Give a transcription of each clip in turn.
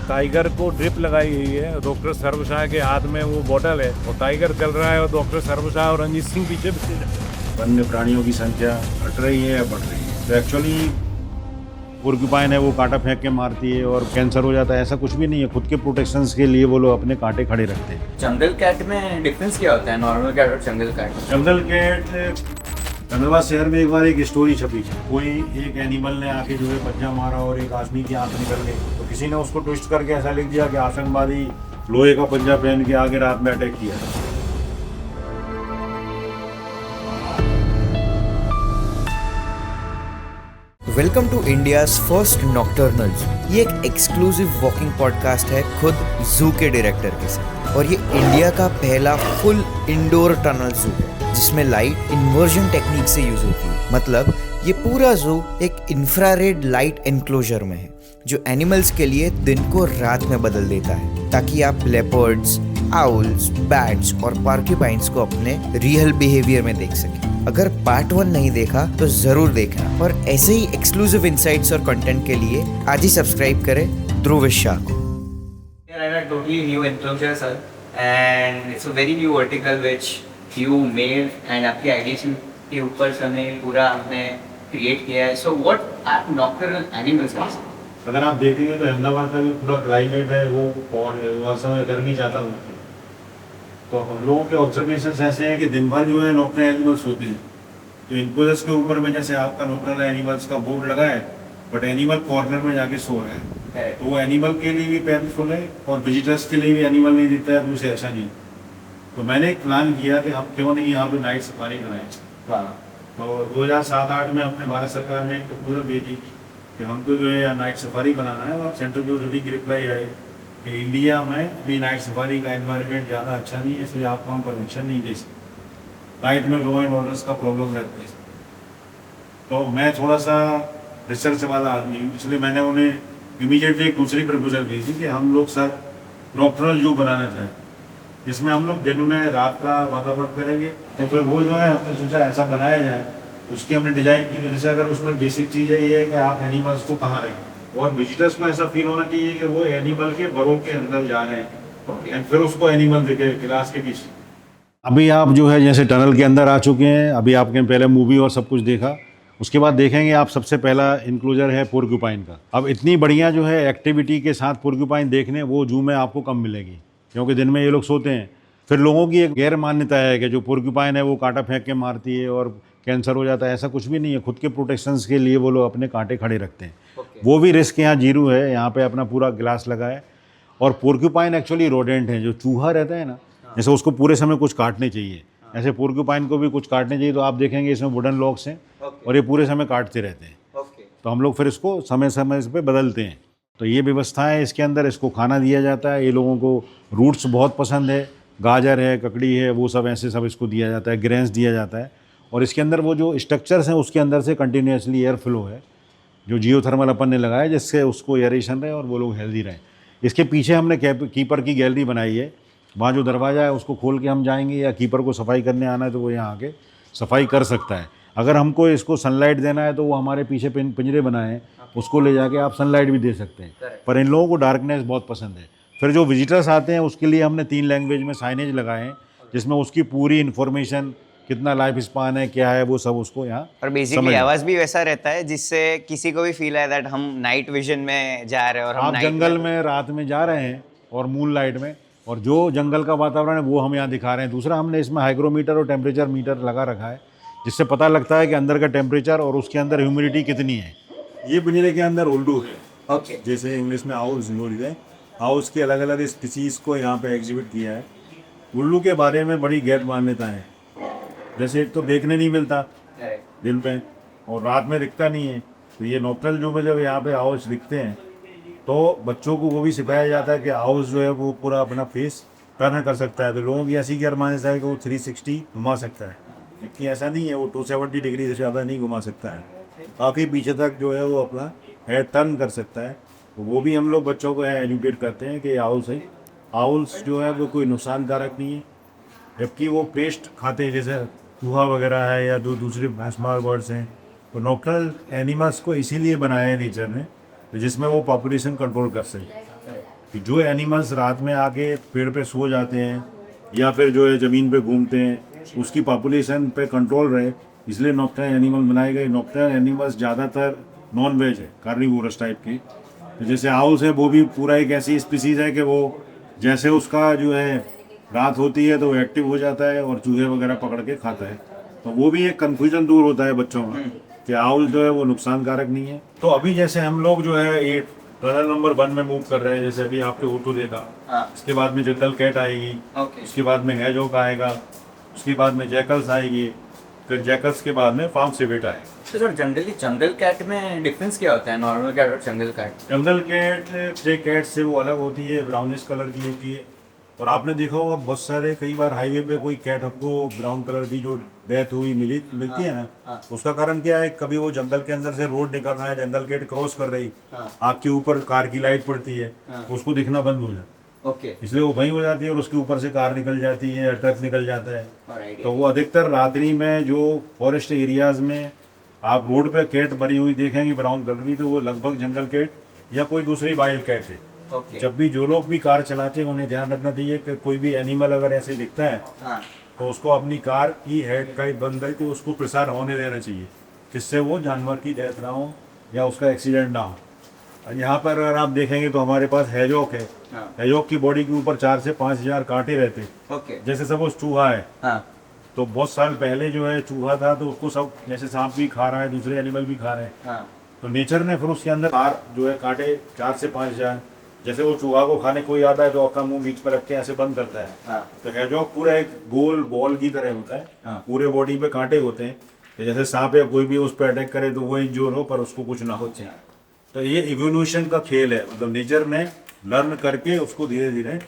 Tiger को drip लगाई गई है, डॉक्टर सर्वशाह के हाथ में वो बॉटल है और टाइगर चल रहा है और डॉक्टर सर्वशाह और रंजीत सिंह पीछे वन्य प्राणियों की संख्या घट रही है या बढ़ रही है। तो एक्चुअली पोर्क्यूपाइन है वो कांटा फेंक के मारती है और कैंसर हो जाता है, ऐसा कुछ भी नहीं है। खुद के प्रोटेक्शंस के लिए वो लोग अपने कांटे खड़े रखते हैं। जंगल कैट में डिफरेंस क्या होता है नॉर्मल कैट और jungle cat? Jungle cat Dhanbad शहर में एक बार एक स्टोरी छपी थी, कोई एक एनिमल ने आके जो है पंजा मारा और एक आदमी की आंख निकल गई, तो किसी ने उसको ट्विस्ट करके ऐसा लिख दिया कि आतंकवादी लोहे का पंजा पहन के आगे रात में अटैक किया। Welcome to India's first nocturnal zoo. ये एक एक्सक्लूसिव वॉकिंग पॉडकास्ट है खुद जू के डायरेक्टर के साथ, और ये इंडिया का पहला फुल इंडोर टनल जू है जिसमें लाइट इन्वर्जन टेक्निक से यूज होती है। मतलब ये पूरा जू एक इंफ्रारेड लाइट एनक्लोजर में है जो एनिमल्स के लिए दिन को रात में बदल देता है, ताकि आप लेपर्ड्स, आउल्स, बैट्स और पार्क्यूपाइन्स को अपने रियल बिहेवियर में देख सकें। अगर पार्ट 1 नहीं देखा तो जरूर देखना, और ऐसे ही एक्सक्लूसिव इनसाइट्स और कंटेंट के लिए आज ही सब्सक्राइब करें ध्रुव शाह को। Here I have totally new enclosure sir, and it's a very new vertical which you made and आपकी आइडिया के ऊपर से हमें पूरा हमने क्रिएट किया है। So what are nocturnal animals are? अगर आप देखेंगे तो अहमदाबाद का भी पूरा क्लाइमेट है वो, और वहाँ समय गर्मी ज़्यादा होती है, तो हम लोगों के ऑब्जर्वेशन ऐसे हैं कि दिन भर जो है नॉकटर्नल एनिमल्स होते हैं। तो इनक्लोजर्स के ऊपर में जैसे आपका नॉकटर्नल एनिमल्स का बोर्ड लगा है, बट एनिमल कॉर्नर में जाके सो रहा है, तो वो एनिमल के लिए भी पेनफुल है और विजिटर्स के लिए भी एनिमल नहीं दिखता है, तो उसे ऐसा नहीं। तो मैंने एक प्लान किया कि हम क्यों नहीं यहाँ पे नाइट सफारी बनाएं। तो 2007-8 में अपने भारत सरकार ने एक प्रपोजल भेजी कि हमको जो है नाइट सफारी बनाना है, और सेंट्रल यूनिवर्सिटी की रिप्लाई आई कि इंडिया में भी नाइट सफारी का एनवायरनमेंट ज़्यादा अच्छा नहीं है, इसलिए आपको हम परमिशन नहीं दे सकते। नाइट में लॉ एंड ऑर्डर्स का प्रॉब्लम रहता है। तो मैं थोड़ा सा रिसर्च वाला आदमी हूँ, इसलिए मैंने उन्हें इमीडिएटली एक दूसरी प्रपोजल भेजी कि हम लोग सर नॉकटर्नल जू बनाना चाहें, जिसमें हम लोग दिन में रात का वातावरण करेंगे। तो फिर वो जो है हमने सोचा ऐसा बनाया जाए, उसकी हमने डिजाइन की। जैसे अगर उसमें बेसिक चीज़ ये है कि आप एनिमल्स को कहाँ रखें, और विजिटर्स को ऐसा फील होना चाहिए कि वो एनिमल के बरों के अंदर जा रहे हैं, फिर उसको एनिमल दिखे गिलास के पीछे। अभी आप जो है जैसे टनल के अंदर आ चुके हैं, अभी आपने पहले मूवी और सब कुछ देखा, उसके बाद देखेंगे आप सबसे पहला इंक्लोजर है पोर्क्यूपाइन का। अब इतनी बढ़िया जो है एक्टिविटी के साथ पोर्क्यूपाइन देखने वो जू में आपको कम मिलेगी, क्योंकि दिन में ये लोग सोते हैं। फिर लोगों की एक गैर मान्यता है कि जो पोर्क्यूपाइन है वो कांटा फेंक के मारती है और कैंसर हो जाता है, ऐसा कुछ भी नहीं है। खुद के प्रोटेक्शंस के लिए वो लोग अपने कांटे खड़े रखते हैं। वो भी रिस्क यहाँ जीरो है, यहाँ पे अपना पूरा ग्लास लगा है। और पोर्क्यूपाइन एक्चुअली रोडेंट है, जो चूहा रहता है ना, जैसे उसको पूरे समय कुछ काटने चाहिए, ऐसे पोर्क्यूपाइन को भी कुछ काटने चाहिए। तो आप देखेंगे इसमें वुडन लॉक्स हैं और ये पूरे समय काटते रहते हैं। तो हम लोग फिर इसको समय समय पे बदलते हैं। तो ये व्यवस्था है इसके अंदर, इसको खाना दिया जाता है। ये लोगों को रूट्स बहुत पसंद है, गाजर है, ककड़ी है, वो सब ऐसे सब इसको दिया जाता है, ग्रेन्स दिया जाता है। और इसके अंदर वो जो स्ट्रक्चर्स हैं उसके अंदर से कंटिन्यूसली एयर फ्लो है, जो जियोथर्मल अपन ने लगाया, जिससे उसको एयरेशन रहे और वो लोग हेल्दी रहें। इसके पीछे हमने कीपर की गैलरी बनाई है, वहाँ जो दरवाज़ा है उसको खोल के हम जाएंगे, या कीपर को सफाई करने आना है तो वो यहाँ आके सफाई कर सकता है। अगर हमको इसको सनलाइट देना है तो वो हमारे पीछे पिंजरे बनाए हैं, उसको ले जाके आप सनलाइट भी दे सकते हैं। पर इन लोगों को डार्कनेस बहुत पसंद है। फिर जो विजिटर्स आते हैं उसके लिए हमने 3 लैंग्वेज में साइनेज लगाए हैं, जिसमें उसकी पूरी इन्फॉर्मेशन, कितना लाइफ स्पान है, क्या है, वो सब उसको यहाँ। और बेसिकली आवाज भी वैसा रहता है जिससे किसी को भी फील है दैट हम नाइट विजन में जा रहे हैं, और हम आप जंगल में रात में जा रहे हैं और मून लाइट में, और जो जंगल का वातावरण है वो हम यहाँ दिखा रहे हैं। दूसरा, हमने इसमें हाइग्रोमीटर और टेम्परेचर मीटर लगा रखा है, जिससे पता लगता है कि अंदर का टेम्परेचर और उसके अंदर ह्यूमिडिटी कितनी है। ये पिंजरे के अंदर उल्लू है, जैसे इंग्लिश में आउल्स बोलते हैं। हाउस की अलग अलग स्पीसीज को यहाँ पे एग्जिबिट किया है। उल्लू के बारे में बड़ी गैर मान्यता है, जैसे एक तो देखने नहीं मिलता दिन पे, और रात में दिखता नहीं है। तो ये नॉकटर्नल जू में जब यहाँ पे हाउस दिखते हैं तो बच्चों को वो भी सिखाया जाता है कि हाउस जो है वो पूरा अपना फेस टर्न कर सकता है। तो लोगों की ऐसी गैर मान्यता है कि वो 360 घुमा सकता है, लेकिन ऐसा नहीं है, वो 270 डिग्री से ज़्यादा नहीं घुमा सकता है। काफ़ी पीछे तक जो है वो अपना हेड टर्न कर सकता है। तो वो भी हम लोग बच्चों को एजुकेट करते हैं कि आउल्स है, आउल्स जो है वो कोई नुकसानकारक नहीं है, जबकि वो पेस्ट खाते हैं, जैसे चूहा वगैरह है या दूसरे स्मॉल बर्ड्स हैं। तो नॉकटर्नल एनिमल्स को इसीलिए बनाया है नेचर ने, जिसमें वो पॉपुलेशन कंट्रोल कर सके। कि जो एनिमल्स रात में आके पेड़ पे सो जाते हैं या फिर जो है ज़मीन पे घूमते हैं, उसकी पॉपुलेशन पे कंट्रोल रहे, इसलिए नॉक्टर्नल एनिमल बनाए गए। नॉक्टर्नल एनिमल्स ज़्यादातर नॉन वेज है, कार्निवोरस टाइप के। तो जैसे आउल्स है, वो भी पूरा एक ऐसी स्पीसीज है कि वो जैसे उसका जो है रात होती है तो वो एक्टिव हो जाता है और चूहे वगैरह पकड़ के खाता है। तो वो भी एक कन्फ्यूजन दूर होता है बच्चों में कि आउल जो है वो नुकसानकारक नहीं है। तो अभी जैसे हम लोग जो है ये टनल नंबर 1 में मूव कर रहे हैं, जैसे अभी आपने ओटो देखा, इसके बाद में जंगल कैट आएगी, उसके बाद में हैजॉग आएगा, उसके बाद में जैकल्स आएगी, फिर जैकल्स के बाद में फार्म सिवेट आएगा। तो सर जनरली जंगल कैट में डिफरेंस क्या होता है नॉर्मल कैट और जंगल कैट? जंगल कैट से कैट से वो अलग होती है, ब्राउनिश कलर की होती है। और आपने देखा होगा बहुत सारे कई बार हाईवे पे कोई कैट आपको ब्राउन कलर की जो डेथ हुई मिलती है ना, उसका कारण क्या है? कभी वो जंगल के अंदर से रोड निकल रहा है, जंगल कैट क्रॉस कर रही, आपके ऊपर कार की लाइट पड़ती है, उसको दिखना बंद हो जाता है, इसलिए वो वहीं हो जाती है और उसके ऊपर से कार निकल जाती है, ट्रक निकल जाता है। तो वो अधिकतर रात्रि में जो फॉरेस्ट एरियाज में आप रोड पे कैट मरी हुई देखेंगे ब्राउन कलर की, तो वो लगभग जंगल कैट या कोई दूसरी वाइल्ड कैट है। जब भी जो लोग भी कार चलाते हैं उन्हें ध्यान रखना चाहिए कि कोई भी एनिमल अगर ऐसे दिखता है तो उसको अपनी कार की हेड का बंद करके उसको प्रसार होने देना चाहिए, जिससे वो जानवर की डेथ ना हो या उसका एक्सीडेंट ना हो। यहाँ पर अगर आप देखेंगे तो हमारे पास हैजॉग है, हैजॉग की बॉडी के ऊपर 4 से 5 हजार कांटे रहते हैं। जैसे सपोज चूहा है, तो बहुत साल पहले जो है चूहा था तो उसको सब जैसे सांप भी खा रहा है, दूसरे एनिमल भी खा रहे हैं, तो नेचर ने फिर उसके अंदर कार जो है कांटे 4 से 5 हजार, जैसे वो चूहा को खाने कोई आता है तो आपका मुंह बीच पर रख के ऐसे बंद करता है। तो हैजॉग पूरा एक गोल बॉल की तरह होता है, पूरे बॉडी पे कांटे होते हैं, तो जैसे सांप या कोई भी उस पर अटैक करे तो वो इंजोर हो पर उसको कुछ ना हो। तो ये इवोल्यूशन का खेल है, मतलब नेचर ने लर्न करके उसको धीरे धीरे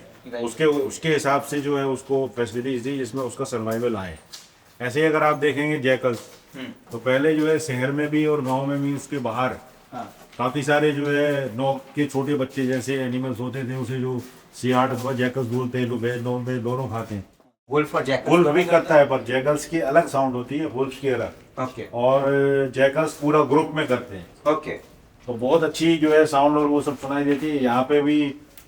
उसके हिसाब से जो है उसको फैसिलिटीज दी जिसमें उसका सर्वाइवल आए। ऐसे ही अगर आप देखेंगे जैकल्स, तो पहले जो है शहर में भी और गाँव में भी उसके बाहर काफी सारे जो है नॉक के छोटे बच्चे जैसे एनिमल्स होते थे, उसे जो सियाट अथवा जैकल्स बोलते हैं, लोग वेज नॉन वेज दोनों खाते हैं। वुल्फ और जैकल वुल्फ भी करता है पर जैकल्स की अलग साउंड होती है, वुल्फ की अलग, और जैकल्स पूरा ग्रुप में करते हैं। तो बहुत अच्छी जो है साउंड और वो सब सुनाई देती है। यहाँ पे भी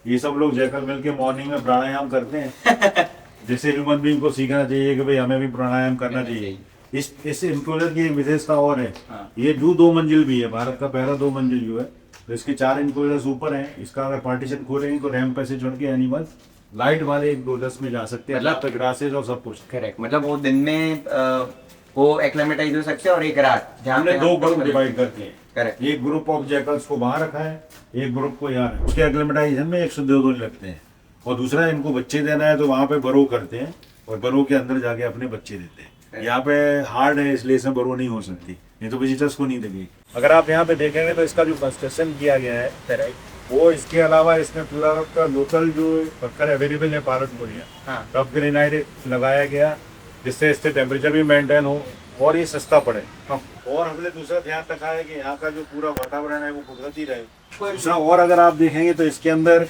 ये सब लोग जैकल मिलके मॉर्निंग में प्राणायाम करते हैं। जैसे ह्यूमन बीइंग को सीखना चाहिए कि भाई हमें भी प्राणायाम करना चाहिए। इस इंक्लोजर की विशेषता और है, ये 2 मंजिल भी है, भारत का पहला 2 मंजिल जो है, तो इसके 4 इंक्लोजर्स ऊपर हैं। इसका अगर पार्टीशन खोलेंगे तो रैंप पे से चढ़ के एनिमल लाइट वाले इंक्लोजर्स में जा सकते हैं, मतलब ग्रासेस और सब कुछ। करेक्ट, मतलब वो दिन में वो एक्लेमेटाइज हो सकते हैं और एक रात हमने 2 ग्रुप डिवाइड करते हैं। करेक्ट, एक ग्रुप ऑफ जैकल्स को वहां रखा है, एक ग्रुप को यहाँ है। उसके एक्लेमेटाइजेशन में 102 दिन लगते हैं, और दूसरा इनको बच्चे देना है तो वहाँ पे बरो करते हैं और बरो के अंदर जाके अपने बच्चे देते हैं। यहाँ पे हार्ड है इसलिए इसमें बरो नहीं हो सकती, नहीं तो विजिटर्स को नहीं देगी। अगर आप यहाँ पे देखेंगे तो इसका जो कंस्ट्रक्शन किया गया है वो, इसके अलावा इसमें पूरा का लोकल जो पत्थर अवेलेबल है पारदपुरिया, टफ ग्रेनाइट लगाया गया जिससे इससे टेम्परेचर भी मेंटेन हो और ये सस्ता पड़े। और हमने दूसरा ध्यान रखा है कि यहाँ का जो पूरा वातावरण है वो कुदरती रहे। दूसरा और अगर आप देखेंगे तो इसके अंदर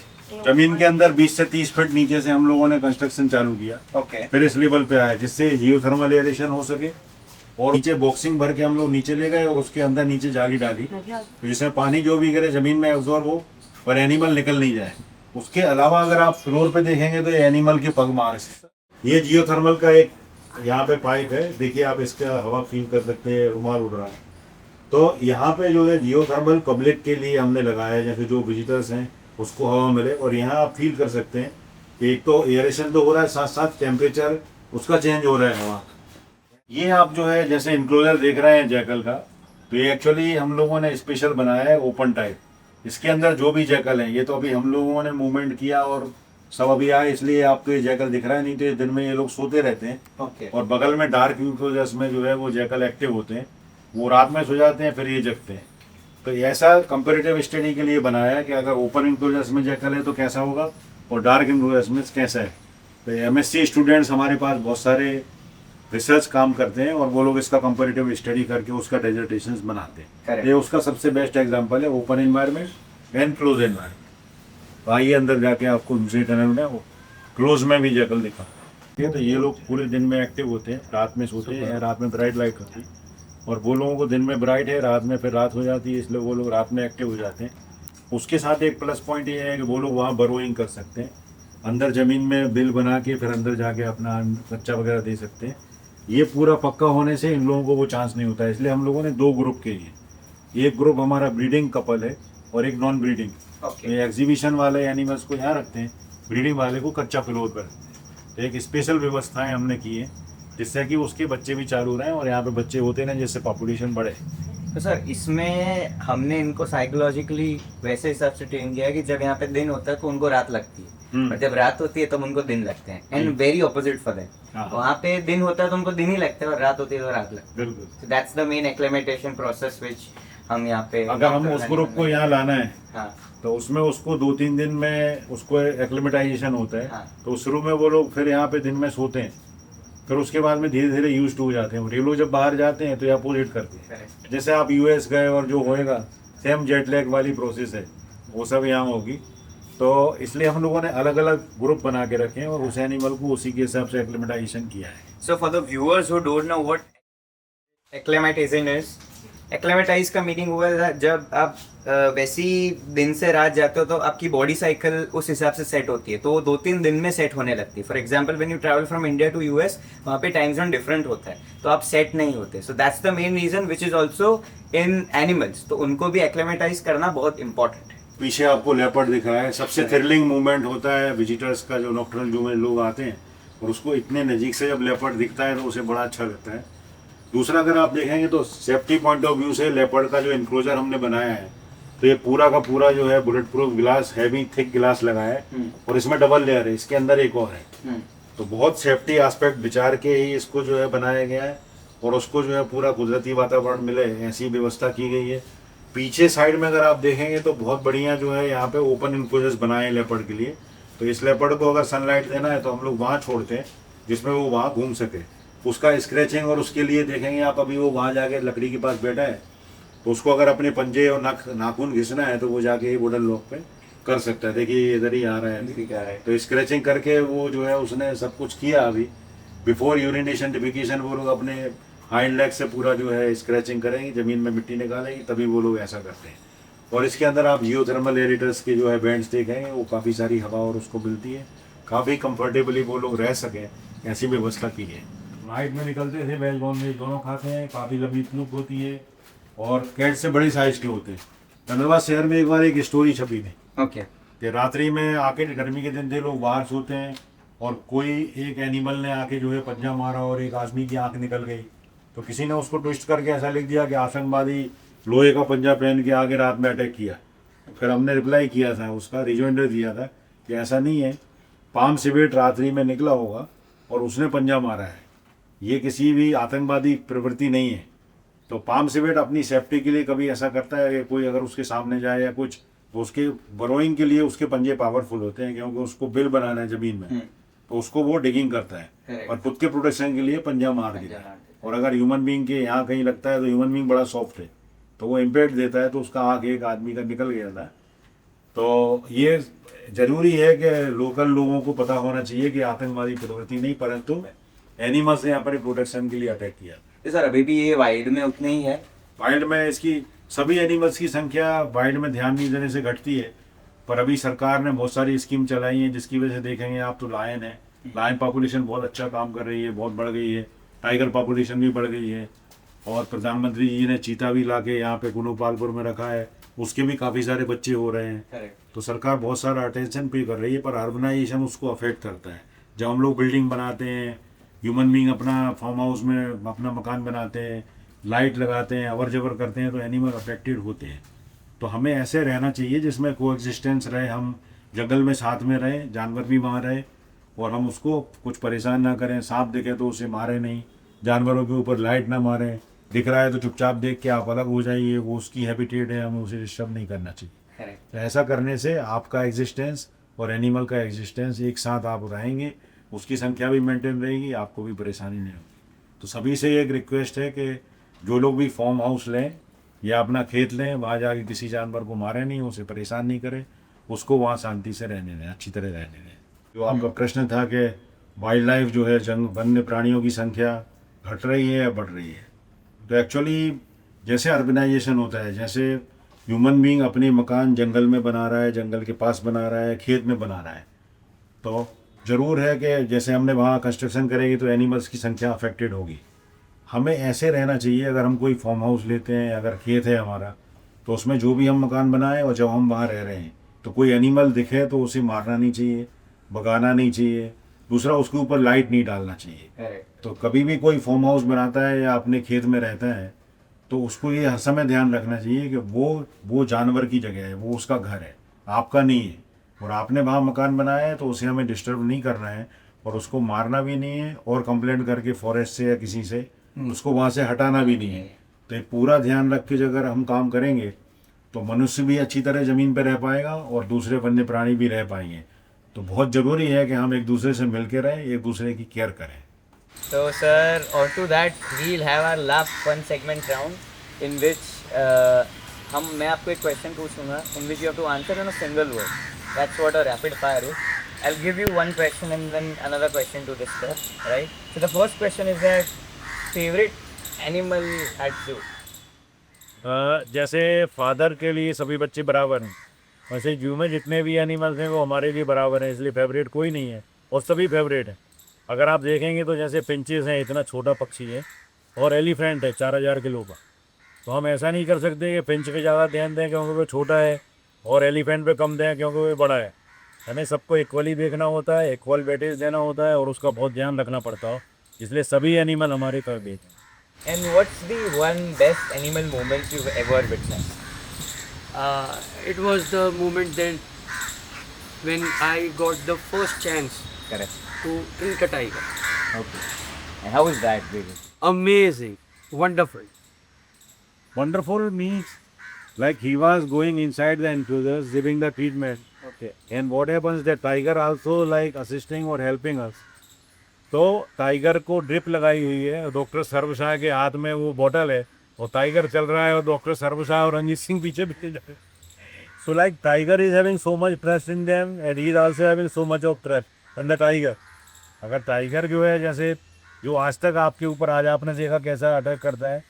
जमीन के अंदर 20 से 30 फीट नीचे से हम लोगों ने कंस्ट्रक्शन चालू किया, फिर इस लेवल पे आया जिससे जियोथर्मल एयरेशन हो सके। और नीचे बॉक्सिंग भर के हम लोग नीचे ले गए और उसके अंदर नीचे जाली डाली, तो जिसमें पानी जो भी गिरे जमीन में एब्जॉर्ब हो पर एनिमल निकल नहीं जाए। उसके अलावा अगर आप फ्लोर पे देखेंगे तो ये एनिमल के पग मार से, ये जियोथर्मल का एक यहाँ पे पाइप है, देखिए आप इसका हवा फील कर सकते हैं, रुमाल उड़ रहा है। तो यहाँ पे जो है जियोथर्मल पब्लिक के लिए हमने लगाया है, जैसे जो विजिटर्स हैं उसको हवा मिले। और यहाँ आप फील कर सकते हैं कि एक तो एयरेशन तो हो रहा है, साथ साथ टेम्परेचर उसका चेंज हो रहा है हवा। ये आप जो है जैसे इंक्लोजर देख रहे हैं जैकल का, तो ये एक्चुअली हम लोगों ने स्पेशल बनाया है ओपन टाइप। इसके अंदर जो भी जैकल है, ये तो अभी हम लोगों ने मूवमेंट किया और सब अभी आए इसलिए आपको ये जैकल दिख रहा है, नहीं तो ये दिन में ये लोग सोते रहते हैं। और बगल में डार्क इंक्लोजर्स में जो है वो जैकल एक्टिव होते हैं, वो रात में सो जाते हैं फिर ये जगते हैं। तो ऐसा कंपैरेटिव स्टडी के लिए बनाया है कि अगर ओपन इंक्लोजर्स में जैकल है तो कैसा होगा और डार्क इंक्लोजर्स में कैसा है। तो एमएससी स्टूडेंट्स हमारे पास बहुत सारे रिसर्च काम करते हैं और वो लोग इसका कंपैरेटिव स्टडी करके उसका डेजर्टेशंस बनाते हैं। ये उसका सबसे बेस्ट एग्जांपल है, open environment and close environment. तो आइए अंदर जाके आपको दूसरे टनल में वो क्लोज में भी जैकल दिखा। ठीक है, तो ये लोग पूरे दिन में एक्टिव होते हैं, रात में सोते हैं, रात में ब्राइट लाइट होती है। और वो लोगों को दिन में ब्राइट है, रात में फिर रात हो जाती है, इसलिए वो लोग रात में एक्टिव हो जाते हैं। उसके साथ एक प्लस पॉइंट ये है कि वो लोग वहाँ बरोइंग कर सकते हैं, अंदर ज़मीन में बिल बना के फिर अंदर जाके अपना बच्चा वगैरह दे सकते हैं। ये पूरा पक्का होने से इन लोगों को वो चांस नहीं होता है, इसलिए हम लोगों ने 2 ग्रुप के लिए, एक ग्रुप हमारा ब्रीडिंग कपल है और एक नॉन ब्रीडिंग। Okay. ये एग्जीबिशन वाले एनिमल्स को यहाँ रखते हैं, ब्रीडिंग वाले को कच्चा फ्लोर पर रखते हैं। तो एक स्पेशल व्यवस्थाएं हमने की है जिससे कि उसके बच्चे भी चालू रहें और यहाँ पे बच्चे होते ना जिससे पॉपुलेशन बढ़े। तो सर इसमें हमने इनको साइकोलॉजिकली वैसे हिसाब से ट्रेन किया है कि जब यहाँ पे दिन होता है तो उनको रात लगती है, और जब रात होती है तब उनको दिन लगते हैं, and very opposite for them. हाँ। वहाँ पे दिन होता है तो उनको दिन ही लगता है और रात होती है तो रात लगती बिल्कुल। है। That's the main acclimatization process which हम यहाँ पे, अगर हम उस ग्रुप को यहाँ लाना है हाँ तो उसमें उसको 2-3 दिन में उसको एक्लिमेटाइजेशन होता है। हाँ। तो शुरू में वो लोग फिर यहाँ पे दिन में सोते हैं, फिर उसके बाद में धीरे धीरे यूज हो जाते हैं। और ये लोग जब बाहर जाते हैं तो ये अपोजिट करते हैं। correct. जैसे आप यूएस गए और जो होएगा सेम जेट लैग वाली प्रोसेस है वो सब यहाँ होगी। तो इसलिए हम लोगों ने अलग अलग ग्रुप बना के रखे हैं और उस एनिमल को उसी के हिसाब से एक्लिमेटाइजेशन किया है। So for the viewers who don't know what acclimatization is, acclimatize का मीनिंग हुआ है जब आप वैसी दिन से रात जाते हो तो आपकी बॉडी साइकिल उस हिसाब से सेट होती है, तो वो 2-3 दिन में सेट होने लगती है। For example when you travel from India to US, वहाँ पे टाइम जोन डिफरेंट होता है तो आप सेट नहीं होते। So that's the main reason which is also in animals, तो उनको भी एक्लेमेटाइज करना बहुत इंपॉर्टेंट है। पीछे आपको लेपर्ड दिख रहा है, सबसे थ्रिलिंग मूवमेंट होता है विजिटर्स का, जो नॉक्टर्नल जू में लोग आते हैं और उसको इतने नज़दीक से जब लेपर्ड दिखता है तो उसे बड़ा अच्छा लगता है। दूसरा अगर आप देखेंगे तो सेफ्टी पॉइंट ऑफ व्यू से लेपर्ड का जो इंक्लोजर हमने बनाया है तो ये पूरा का पूरा जो है bullet proof glass, heavy thick glass लगाया है और इसमें डबल लेयर है, इसके अंदर एक और है। तो बहुत सेफ्टी एस्पेक्ट विचार के ही इसको जो है बनाया गया है और उसको जो है पूरा कुदरती वातावरण मिले ऐसी व्यवस्था की गई है। पीछे साइड में अगर आप देखेंगे तो बहुत बढ़िया जो है यहाँ पे ओपन इंक्लोजर्स बनाए हैं लेपर्ड के लिए। तो इस लेपर्ड को अगर सनलाइट देना है तो हम लोग वहाँ छोड़ते हैं जिसमें वो वहाँ घूम सके। उसका स्क्रैचिंग और उसके लिए देखेंगे आप, अभी वो वहाँ जाके लकड़ी के पास बैठा है तो उसको अगर अपने पंजे और नाखून घिसना है तो वो जाके वुडन लॉक पे कर सकता है। देखिए इधर ही आ रहा है, तो स्क्रैचिंग करके वो जो है उसने सब कुछ किया। अभी बिफोर यूरिनेशन डिफिकेशन वो लोग अपने हाइंड लेग से पूरा जो है स्क्रैचिंग करेंगे, ज़मीन में मिट्टी निकालेंगे, तभी वो लोग ऐसा करते हैं। और इसके अंदर आप जियोथर्मल एरिटर्स के जो है बैंड्स देखेंगे, वो काफ़ी सारी हवा और उसको मिलती है, काफ़ी कंफर्टेबली वो लोग रह सकें ऐसी व्यवस्था की है। नाइट में निकलते थे, वेज नॉन वेज दोनों खाते हैं, काफ़ी लंबी स्नूप होती है और कैट से बड़ी साइज के होते हैं। धनबाद शहर में एक बार एक स्टोरी छपी थी ओके, कि रात्रि में आके, गर्मी के दिन थे, लोग बाहर सोते हैं और कोई एक एनिमल ने आके जो है पंजा मारा और एक आदमी की आंख निकल गई। तो किसी ने उसको ट्विस्ट करके ऐसा लिख दिया कि आतंकवादी लोहे का पंजा पहन के आगे रात में अटैक किया। फिर हमने रिप्लाई किया था, उसका रिजोइंडर दिया था कि ऐसा नहीं है, पाम सिवेट रात्रि में निकला होगा और उसने पंजा मारा है, ये किसी भी आतंकवादी प्रवृत्ति नहीं है। तो पाम सिवेट अपनी सेफ्टी के लिए कभी ऐसा करता है कि कोई अगर उसके सामने जाए या कुछ, तो उसके बरोइंग के लिए उसके पंजे पावरफुल होते हैं, क्योंकि उसको बिल बनाना है ज़मीन में, तो उसको वो डिगिंग करता है और खुद के प्रोटेक्शन के लिए पंजा मार देता है। और अगर ह्यूमन बीइंग के यहाँ कहीं लगता है तो ह्यूमन बीइंग बड़ा सॉफ्ट है तो वो इम्पैक्ट देता है, तो उसका आँख एक आदमी का निकल गया था। तो ये ज़रूरी है कि लोकल लोगों को पता होना चाहिए कि आतंकवादी प्रवृत्ति नहीं, परंतु एनिमल्स ने यहाँ पर प्रोटेक्शन के लिए अटैक किया। सर अभी भी ये वाइल्ड में उतने ही है? वाइल्ड में इसकी सभी एनिमल्स की संख्या वाइल्ड में ध्यान नहीं देने से घटती है, पर अभी सरकार ने बहुत सारी स्कीम चलाई है जिसकी वजह से देखेंगे आप तो लायन है, लायन पॉपुलेशन बहुत अच्छा काम कर रही है, बहुत बढ़ गई है। टाइगर पॉपुलेशन भी बढ़ गई है और प्रधानमंत्री जी ने चीता भी ला के यहाँ पे गुनोपालपुर में रखा है, उसके भी काफ़ी सारे बच्चे हो रहे हैं। तो सरकार बहुत सारा अटेंशन पे कर रही है, पर अर्बनाइजेशन उसको अफेक्ट करता है। जब हम लोग बिल्डिंग बनाते हैं, ह्यूमन बीइंग अपना फार्म हाउस में अपना मकान बनाते हैं, लाइट लगाते हैं, अवर जवर करते हैं, तो एनिमल अफेक्टेड होते हैं। तो हमें ऐसे रहना चाहिए जिसमें कोएग्जिस्टेंस रहे, हम जंगल में साथ में रहें, जानवर भी वहाँ रहे और हम उसको कुछ परेशान ना करें। सांप दिखे तो उसे मारे नहीं, जानवरों के ऊपर लाइट ना मारें, दिख रहा है तो चुपचाप देख के आप अलग हो जाइए, वो उसकी हैबिटेट है, हमें उसे डिस्टर्ब नहीं करना चाहिए। तो ऐसा करने से आपका एग्जिस्टेंस और एनिमल का एग्जिस्टेंस एक साथ आप रहेंगे, उसकी संख्या भी मेंटेन रहेगी, आपको भी परेशानी नहीं होगी। तो सभी से एक रिक्वेस्ट है कि जो लोग भी फार्म हाउस लें या अपना खेत लें, वहाँ जाके किसी जानवर को मारें नहीं, उसे परेशान नहीं करें, उसको वहाँ शांति से रहने दें, अच्छी तरह रहने दें। जो आपका प्रश्न था कि वाइल्ड लाइफ जो है, वन्य प्राणियों की संख्या घट रही है या बढ़ रही है, तो एक्चुअली जैसे अर्बनाइजेशन होता है, जैसे ह्यूमन बीइंग अपने मकान जंगल में बना रहा है, जंगल के पास बना रहा है, खेत में बना रहा है, तो ज़रूर है कि जैसे हमने वहाँ कंस्ट्रक्शन करेंगे तो एनिमल्स की संख्या अफेक्टेड होगी। हमें ऐसे रहना चाहिए, अगर हम कोई फार्म हाउस लेते हैं, अगर खेत है हमारा, तो उसमें जो भी हम मकान बनाएं और जब हम वहाँ रह रहे हैं तो कोई एनिमल दिखे तो उसे मारना नहीं चाहिए, भगाना नहीं चाहिए। दूसरा, उसके ऊपर लाइट नहीं डालना चाहिए। तो कभी भी कोई फार्म हाउस बनाता है या अपने खेत में रहता है तो उसको ये हर समय ध्यान रखना चाहिए कि वो जानवर की जगह है, वो उसका घर है, आपका नहीं है। और आपने वहाँ मकान बनाया है तो उसे हमें डिस्टर्ब नहीं करना है और उसको मारना भी नहीं है और कंप्लेंट करके फॉरेस्ट से या किसी से उसको वहाँ से हटाना भी नहीं है। तो ये पूरा ध्यान रख के अगर हम काम करेंगे तो मनुष्य भी अच्छी तरह ज़मीन पर रह पाएगा और दूसरे वन्य प्राणी भी रह पाएंगे। तो बहुत ज़रूरी है कि हम एक दूसरे से मिल के रहें, एक दूसरे की केयर करें। So sir, on to that we'll have our last fun segment round in which मैं आपको एक क्वेश्चन पूछूंगा in which you have to answer in a single word. That's what a rapid fire is. I'll give you one question and then another question to discuss, right? So the first question is that favorite animal at zoo. जैसे father के लिए सभी बच्चे बराबर हैं, वैसे जू में जितने भी एनिमल्स हैं वो हमारे लिए बराबर हैं, इसलिए फेवरेट कोई नहीं है और सभी फेवरेट हैं। अगर आप देखेंगे तो जैसे पिंचेस हैं, इतना छोटा पक्षी है, और एलिफेंट है 4000 किलो का, तो हम ऐसा नहीं कर सकते कि पिंच पे ज़्यादा ध्यान दें क्योंकि वो छोटा है और एलिफेंट पे कम दें क्योंकि वो बड़ा है। हमें सबको इक्वली देखना होता है, इक्वल वेटेज देना होता है और उसका बहुत ध्यान रखना पड़ता है, इसलिए सभी एनिमल हमारे फेवरेट हैं। And what's the one best animal moment you've ever witnessed? It was the moment then when I got the first chance Correct. to drink a tiger. Okay. And how is that really? Amazing, wonderful. Wonderful means like he was going inside the enclosures giving the treatment. Okay. And what happens that tiger also like assisting or helping us. तो tiger को drip लगाई हुई है, doctor सर्वशाह के हाथ में वो बोतल है और टाइगर चल रहा है और डॉक्टर सर्वशाह और रंजीत सिंह पीछे पीछे जा रहे हैं। So like tiger is having so much trust in them and he is also having so much of trust in the tiger. अगर टाइगर जो है, जैसे जो आज तक आपके ऊपर आज आपने देखा कैसा अटैक करता है,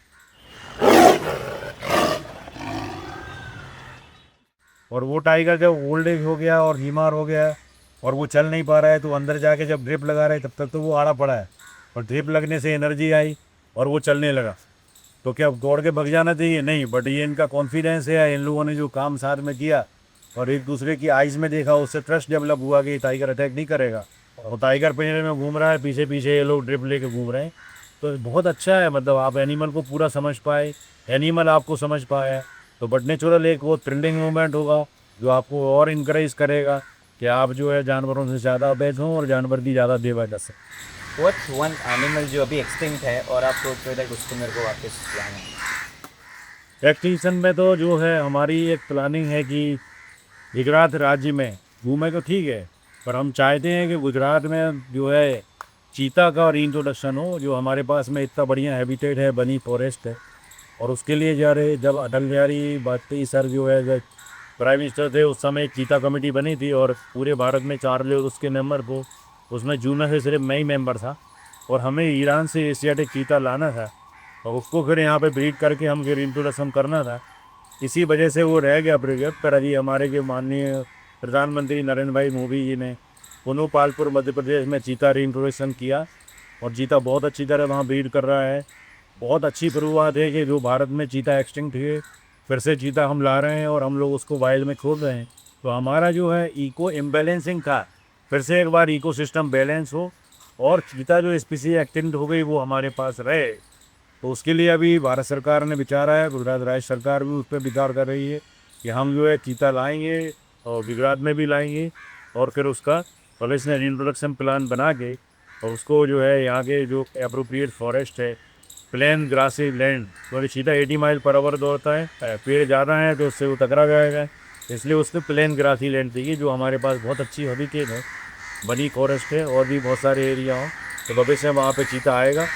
और वो टाइगर जब ओल्ड एज हो गया और बीमार हो गया और वो चल नहीं पा रहा है तो अंदर जाके जब ड्रिप लगा रहे तब तक तो वो आड़ा पड़ा है, और ड्रिप लगने से एनर्जी आई और वो चलने लगा। तो क्या दौड़ के भग जाना चाहिए? नहीं, बट ये इनका कॉन्फिडेंस है, इन लोगों ने जो काम साथ में किया और एक दूसरे की आइज़ में देखा, उससे ट्रस्ट डेवलप हुआ कि टाइगर अटैक नहीं करेगा। और टाइगर पिंजरे में घूम रहा है, पीछे पीछे ये लोग ड्रिप लेके घूम रहे हैं। तो बहुत अच्छा है, मतलब आप एनिमल को पूरा समझ पाए, एनिमल आपको समझ पाया, तो बट नेचुरल एक वो थ्रिलिंग मोमेंट होगा जो आपको और इंकरेज करेगा कि आप जो है जानवरों से ज़्यादा अवैध हों और जानवर की ज़्यादा देवा जा सके। What's one animal जो अभी एक्सटिंक्ट है और आप सोच रहे थे कि उसको मेरे को वापस लाना है? एक्सटिंक्शन में तो जो है हमारी एक प्लानिंग है कि गुजरात राज्य में घूमे तो ठीक है, पर हम चाहते हैं कि गुजरात में जो है चीता का रीइंट्रोडक्शन हो, जो हमारे पास में इतना बढ़िया हैबिटेट है, बनी फॉरेस्ट है। और उसके लिए जब अटल बिहारी वाजपेयी सर जो है प्राइम मिनिस्टर थे, उस समय एक चीता कमेटी बनी थी और पूरे भारत में 4 लोग उसके मेंबर को, उसमें जू में से सिर्फ मैं ही मेंबर था, और हमें ईरान से एशियाटिक चीता लाना था और उसको फिर यहाँ पे ब्रीड करके हम फिर इंट्रोडक्शन करना था। इसी वजह से वो रह गया प्रोजेक्ट। पर अभी हमारे के माननीय प्रधानमंत्री नरेंद्र भाई मोदी जी ने पुनोपालपुर मध्य प्रदेश में चीता रीइंट्रोडक्शन किया और चीता बहुत अच्छी तरह वहाँ ब्रीड कर रहा है। बहुत अच्छी शुरुआत है कि जो भारत में चीता एक्सटिंक्ट हुए, फिर से चीता हम ला रहे हैं और हम लोग उसको वाइल्ड में खोल रहे हैं। तो हमारा जो है इको इम्बैलेंसिंग था, फिर से एक बार इको सिस्टम बैलेंस हो और चीता जो स्पीसीज एक्सटिंक्ट हो गई वो हमारे पास रहे। तो उसके लिए अभी भारत सरकार ने विचारा है, गुजरात राज्य सरकार भी उस पर विचार कर रही है कि हम जो है चीता लाएंगे और गुजरात में भी लाएंगे और फिर उसका पुलिस ने इंट्रोडक्शन प्लान बना के और उसको जो है यहाँ के जो एप्रोप्रिएट फॉरेस्ट है, प्लेन ग्रासी लैंड, तो चीता 80 माइल पर आवर दौड़ता है, पेड़ ज़्यादा हैं तो उससे वो टकरा जाएगा, इसलिए उसने प्लेन ग्रासी लैंड चाहिए, जो हमारे पास बहुत अच्छी हैबिटेट है, बनी फॉरेस्ट है और भी बहुत सारे एरिया हो। तो भविष्य में वहाँ पे चीता आएगा।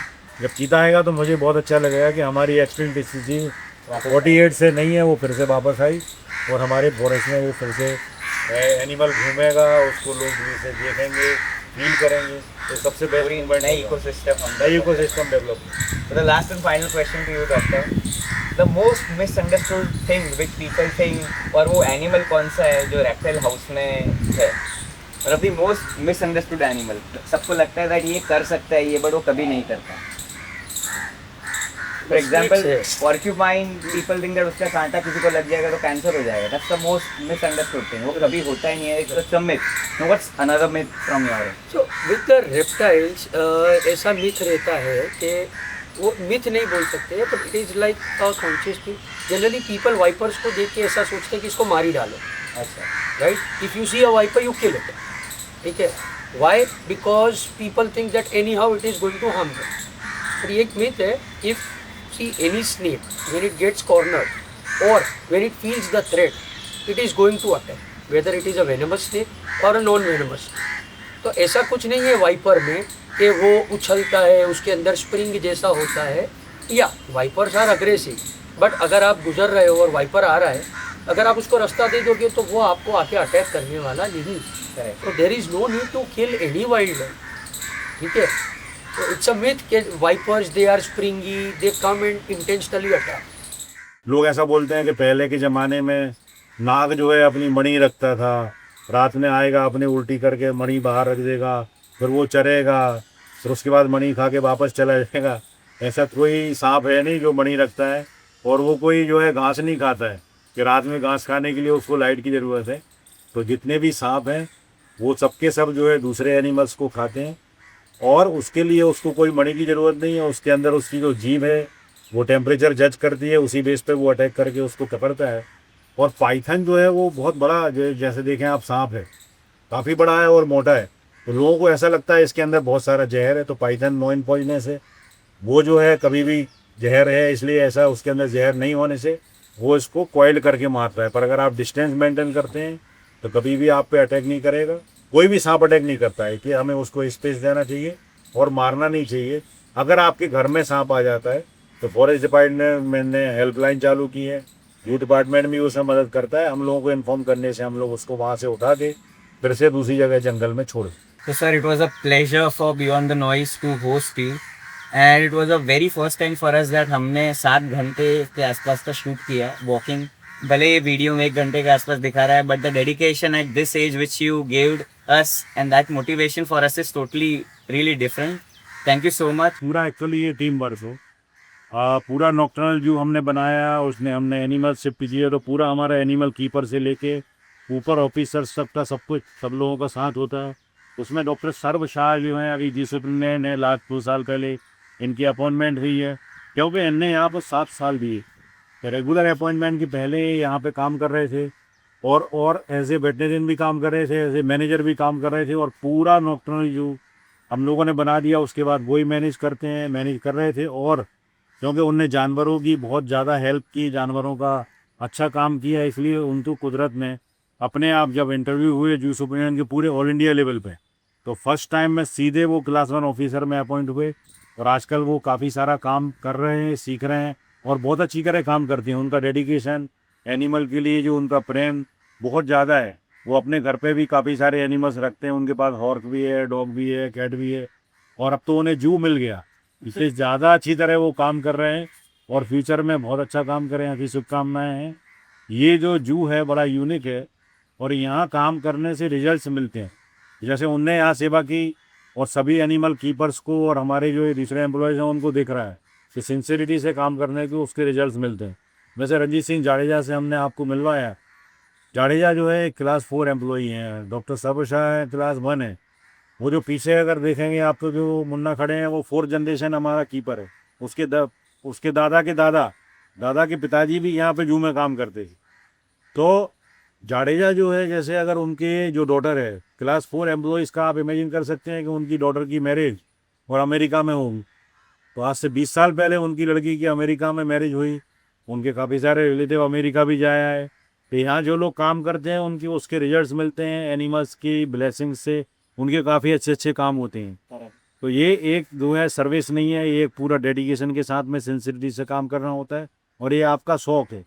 जब चीता आएगा तो मुझे बहुत अच्छा लगेगा कि हमारी एक्सटिंक्ट स्पीसीज 48 से नहीं है, वो फिर से वापस आई और हमारे फॉरेस्ट में वो फिर से एनिमल घूमेगा, उसको लोग से देखेंगे, फील करेंगे। तो सबसे बेहतरीन नई ecosystem develop. So the last and final question to you, doctor. The most misunderstood thing which people think, और वो एनिमल कौन सा है जो रेप्टाइल हाउस में है, मतलब द मोस्ट मिसअंडरस्टूड एनिमल, सबको लगता है दैट ये कर सकता है ये, बट वो कभी नहीं करता। For example porcupine, people think that उसका कांटा किसी को लग जाएगा तो कैंसर हो जाएगा, that's the most misunderstood thing, वो कभी होता ही नहीं है, it's a myth. No, what's another myth from your end? So with the reptiles ऐसा मिथ रहता है कि वो मिथ नहीं बोल सकते, but it is like a conscious thing. Generally people vipers को देख के ऐसा सोचते हैं कि इसको मार ही डालो, अच्छा, right? If you see a viper you kill it, ठीक है? Why? Because people think that any how it is going to harm them. पर ये एक मिथ है। If see any snake, when it gets cornered or when it feels the threat, it is going to attack, whether it is a venomous snake or a non venomous snake। तो ऐसा कुछ नहीं है wiper में कि वो उछलता है, उसके अंदर स्प्रिंग जैसा होता है, या वाइपर्स आर अग्रेसिव, बट अगर आप गुजर रहे हो और वाइपर आ रहा है, अगर आप उसको रास्ता दे दोगे तो वो आपको आके अटैक करने वाला नहीं। तो there is no need to kill any wildlife, ठीक है? So it's a myth that vipers, they are springy, they come and intentionally attack। लोग ऐसा बोलते हैं कि पहले के ज़माने में नाग जो है अपनी मणि रखता था, रात में आएगा अपनी उल्टी करके मणि बाहर रख देगा, फिर वो चरेगा, फिर उसके बाद मणि खा के वापस चला जाएगा। ऐसा कोई सांप है नहीं जो मणि रखता है, और वो कोई जो है घास नहीं खाता है कि रात में घास खाने के लिए उसको लाइट की ज़रूरत है। तो जितने भी सांप हैं वो सबके सब जो है दूसरे एनिमल्स को खाते हैं, और उसके लिए उसको कोई मणि की ज़रूरत नहीं है। उसके अंदर उसकी जो जीभ है वो टेम्परेचर जज करती है, उसी बेस पे वो अटैक करके उसको पकड़ता है। और पाइथन जो है वो बहुत बड़ा, जैसे देखें आप, सांप है, काफ़ी बड़ा है और मोटा है, तो लोगों को ऐसा लगता है इसके अंदर बहुत सारा जहर है। तो पाइथन नॉन पॉइजनस है, वो जो है कभी भी जहर है, इसलिए ऐसा उसके अंदर जहर नहीं होने से वो इसको कॉइल करके मारता है। पर अगर आप डिस्टेंस मेंटेन करते हैं तो कभी भी आप पे अटैक नहीं करेगा। कोई भी सांप अटैक नहीं करता है, इसलिए हमें उसको स्पेस देना चाहिए और मारना नहीं चाहिए। अगर आपके घर में सांप आ जाता है तो फॉरेस्ट डिपार्टमेंट ने हेल्पलाइन चालू की है, जू डिपार्टमेंट भी उसमें मदद करता है। हम लोगों को इन्फॉर्म करने से हम लोग उसको वहाँ से उठा के फिर से दूसरी जगह जंगल में छोड़। So sir, it was a pleasure for Beyond the Noise to host you, and it was a very first time for us that हमने 7 घंटे के आसपास का शूट किया वॉकिंग। भले ये वीडियो में 1 घंटे के आसपास दिखा रहा है, but the dedication at this age which you gaved us and that motivation for us is totally really different. Thank you so much. पूरा एक्चुअली ये टीम वर्क हो, पूरा नॉक्टर्नल जू हमने बनाया, उसने हमने एनिमल शिफ्ट किया, तो पूरा हमारा एनिमल कीपर से लेके ऊपर ऑफिसर सब का सब कुछ सब लोगों का साथ होता है। उसमें डॉक्टर सर्व शाह जो हैं अभी डिसिप्लिन ने लास्ट 2 साल पहले इनकी अपॉइंटमेंट हुई है, क्योंकि इनने यहाँ पर 7 साल दिए। रेगुलर अपॉइंटमेंट के पहले यहाँ पे काम कर रहे थे, और एज ए वेटनरियन भी काम कर रहे थे, एज ए मैनेजर भी काम कर रहे थे, और पूरा नॉक्टर्नल जू हम लोगों ने बना दिया। उसके बाद वही मैनेज कर रहे थे। और क्योंकि उनने जानवरों की बहुत ज़्यादा हेल्प की, जानवरों का अच्छा काम किया, इसलिए उनको कुदरत ने अपने आप, जब इंटरव्यू हुए जू सुपरिटेंडेंट के पूरे ऑल इंडिया लेवल पे, तो फर्स्ट टाइम में सीधे वो क्लास 1 ऑफिसर में अपॉइंट हुए। और आजकल वो काफ़ी सारा काम कर रहे हैं, सीख रहे हैं, और बहुत अच्छी तरह काम करते हैं। उनका डेडिकेशन एनिमल के लिए, जो उनका प्रेम बहुत ज़्यादा है। वो अपने घर पे भी काफ़ी सारे एनिमल्स रखते हैं, उनके पास हॉर्स भी है, डॉग भी है, कैट भी है, और अब तो उन्हें जू मिल गया, इससे ज़्यादा अच्छी तरह वो काम कर रहे हैं, और फ्यूचर में बहुत अच्छा काम करें, ऐसी शुभकामनाएँ हैं। ये जो जू है बड़ा यूनिक है, और यहाँ काम करने से रिजल्ट्स मिलते हैं। जैसे उनने यहाँ सेवा की, और सभी एनिमल कीपर्स को और हमारे जो दूसरे एम्प्लॉयज़ हैं उनको दिख रहा है कि सिंसियरिटी से काम करने के उसके रिजल्ट्स मिलते हैं। वैसे रंजीत सिंह जाडेजा से हमने आपको मिलवाया। जाडेजा जो है क्लास 4 एम्प्लॉई हैं, डॉक्टर सर्व शाह क्लास 1 है। वो जो पीछे अगर देखेंगे आप तो जो मुन्ना खड़े हैं वो 4th जनरेशन हमारा कीपर है। उसके दादा के पिताजी भी यहाँ पे जू में काम करते थे। तो जाडेजा जो है, जैसे अगर उनके जो डॉटर है क्लास 4 एम्प्लॉइज़ का, आप इमेजिन कर सकते हैं कि उनकी डॉटर की मैरिज और अमेरिका में होगी। तो आज से 20 साल पहले उनकी लड़की की अमेरिका में मैरिज हुई। उनके काफ़ी सारे रिलेटिव अमेरिका भी जाया है। तो यहाँ जो लोग काम करते हैं उनकी उसके रिजल्ट्स मिलते हैं, एनिमल्स की ब्लेसिंग से उनके काफ़ी अच्छे काम होते हैं। तो ये एक जो है सर्विस नहीं है, ये एक पूरा डेडिकेशन के साथ में सिंसियरिटी से काम करना होता है, और ये आपका शौक़ है।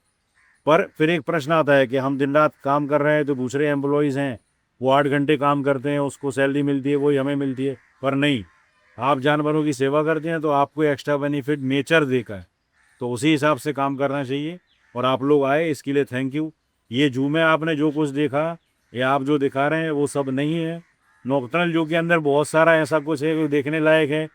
पर फिर एक प्रश्न आता है कि हम दिन रात काम कर रहे हैं, तो दूसरे एम्प्लॉयज़ हैं वो 8 घंटे काम करते हैं, उसको सैलरी मिलती है, वही हमें मिलती है। पर नहीं, आप जानवरों की सेवा करते हैं तो आपको एक्स्ट्रा बेनिफिट नेचर देता है। तो उसी हिसाब से काम करना चाहिए। और आप लोग आए, इसके लिए थैंक यू। ये जू में आपने जो कुछ देखा या आप जो दिखा रहे हैं वो सब नहीं है। नॉकटर्नल जू के अंदर बहुत सारा ऐसा कुछ है जो देखने लायक है।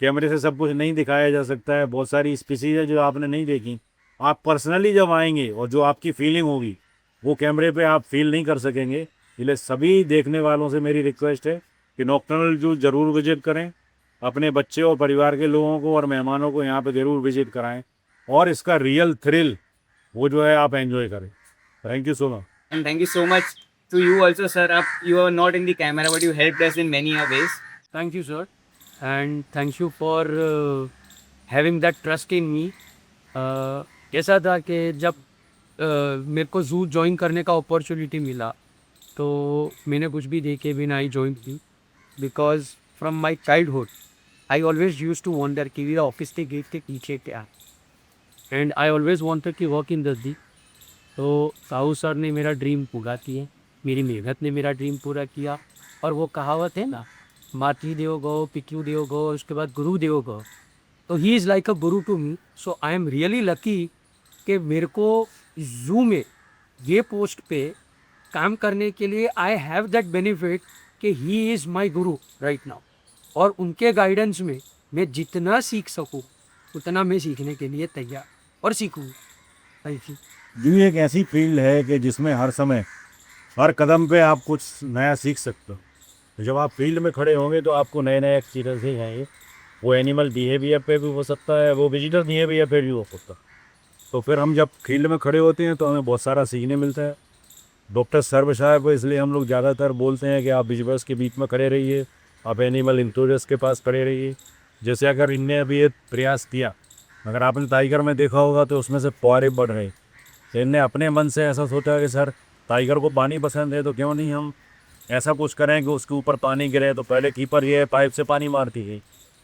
कैमरे से सब कुछ नहीं दिखाया जा सकता है, बहुत सारी स्पीसीज है जो आपने नहीं देखी। आप पर्सनली जब आएंगे और जो आपकी फीलिंग होगी वो कैमरे पे आप फील नहीं कर सकेंगे। इसलिए सभी देखने वालों से मेरी रिक्वेस्ट है कि नॉकटर्नल जू ज़रूर विजिट करें, अपने बच्चे और परिवार के लोगों को और मेहमानों को यहाँ पे ज़रूर विजिट कराएं और इसका रियल थ्रिल वो जो है आप एंजॉय करें। Thank you so much. And thank you so much to you also, sir. You are not in the camera, but you helped us in many ways. Thank you, sir, and thank you for having that trust in me. कैसा था कि जब मेरे को जू join करने का opportunity मिला तो मैंने कुछ भी देखे बिना ही ज्वाइन की, because from my childhood I always use to wonder कि मेरा ऑफिस के गेट के पीछे क्या, एंड आई ऑलवेज वांटेड कि वर्क इन दसदी। तो साहू सर ने मेरा ड्रीम पूरा किया, मेरी मेहनत ने मेरा ड्रीम पूरा किया। और वो कहावत है ना, मातृ देवो गौ, पितृ देवो गौ, उसके बाद गुरु देवो गौ। तो he is like a guru to me. So I am really lucky कि मेरे को जू में ये पोस्ट पे काम करने के लिए आई हैव दैट बेनिफिट कि he is my Guru right now. और उनके गाइडेंस में मैं जितना सीख सकूँ उतना मैं सीखने के लिए तैयार और सीखूँ। Thank you. जू एक ऐसी फील्ड है कि जिसमें हर समय हर कदम पे आप कुछ नया सीख सकते हो। तो जब आप फील्ड में खड़े होंगे तो आपको नए नए एक्सपीरियंस ही आएंगे। वो एनिमल बिहेवियर पे भी हो सकता है, वो विजिटर बिहेवियर पे भी हो सकता है। तो फिर हम जब फील्ड में खड़े होते हैं तो हमें बहुत सारा सीखने मिलता है। डॉक्टर सर्व साहब को इसलिए हम लोग ज़्यादातर बोलते हैं कि आप विजिटर्स के बीच में खड़े रहिए, आप एनिमल इंथुजियास्ट के पास खड़े रहिए। जैसे अगर इनने अभी एक प्रयास किया, अगर आपने टाइगर में देखा होगा तो उसमें से फुहारे बढ़ रहे। तो इनने अपने मन से ऐसा सोचा कि सर टाइगर को पानी पसंद है तो क्यों नहीं हम ऐसा कुछ करें कि उसके ऊपर पानी गिरे। तो पहले कीपर ये पाइप से पानी मारती गई,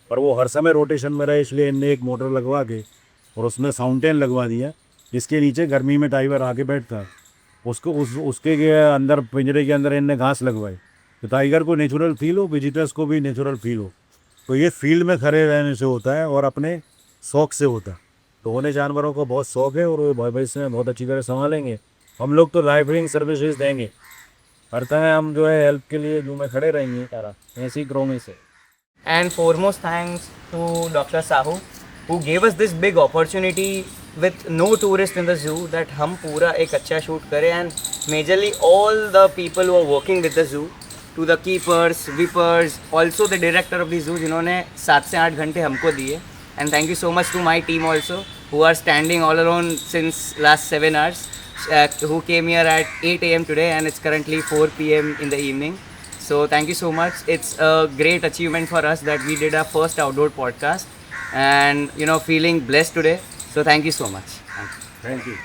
पर वो हर समय रोटेशन में रहे, इसलिए इनने एक मोटर लगवा के और उसमें फाउंटेन लगवा दिया, जिसके नीचे गर्मी में टाइगर आके बैठता है। उसको उसके के अंदर पिंजरे के अंदर इनने घास लगवाई तो टाइगर को नेचुरल फील हो, विजिटर्स को भी नेचुरल फील हो। तो ये फील्ड में खड़े रहने से होता है और अपने शौक़ से होता है। तो उन्हें जानवरों को बहुत शौक़ है और वो भविष्य में बहुत अच्छी तरह संभालेंगे। हम लोग तो लाइफलाइन सर्विसेज देंगे, हर तरह हम जो है हेल्प के लिए जू में खड़े रहेंगे सारा ऐसी ग्रोमी से। And foremost thanks to Dr. Sahu who gave us this big opportunity with no tourist in the zoo that हम पूरा एक अच्छा शूट करें। And majorly all the people who are working with the zoo, to the keepers, whippers, also the director of the zoo जिन्होंने 7 से 8 घंटे हमको दिए। And thank you so much to my team also who are standing all around since last 7 hours, who came here at 8 AM today and it's currently 4 PM in the evening. So thank you so much. It's a great achievement for us that we did our first outdoor podcast and feeling blessed today. So thank you so much. Thank you.